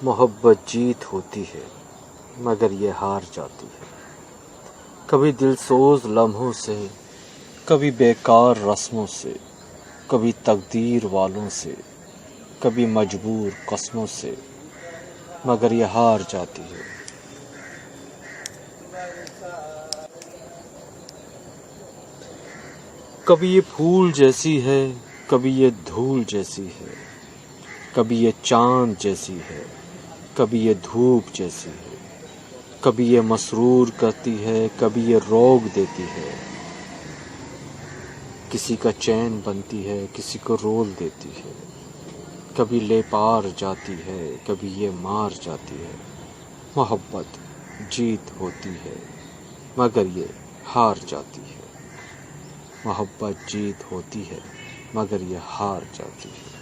محبت جیت ہوتی ہے مگر یہ ہار جاتی ہے، کبھی دل سوز لمحوں سے، کبھی بیکار رسموں سے، کبھی تقدیر والوں سے، کبھی مجبور قسموں سے، مگر یہ ہار جاتی ہے۔ کبھی یہ پھول جیسی ہے، کبھی یہ دھول جیسی ہے، کبھی یہ چاند جیسی ہے، کبھی یہ دھوپ جیسی ہے، کبھی یہ مسرور کرتی ہے، کبھی یہ روک دیتی ہے، کسی کا چین بنتی ہے، کسی کو رول دیتی ہے، کبھی لے پار جاتی ہے، کبھی یہ مار جاتی ہے۔ محبت جیت ہوتی ہے مگر یہ ہار جاتی ہے، محبت جیت ہوتی ہے مگر یہ ہار جاتی ہے۔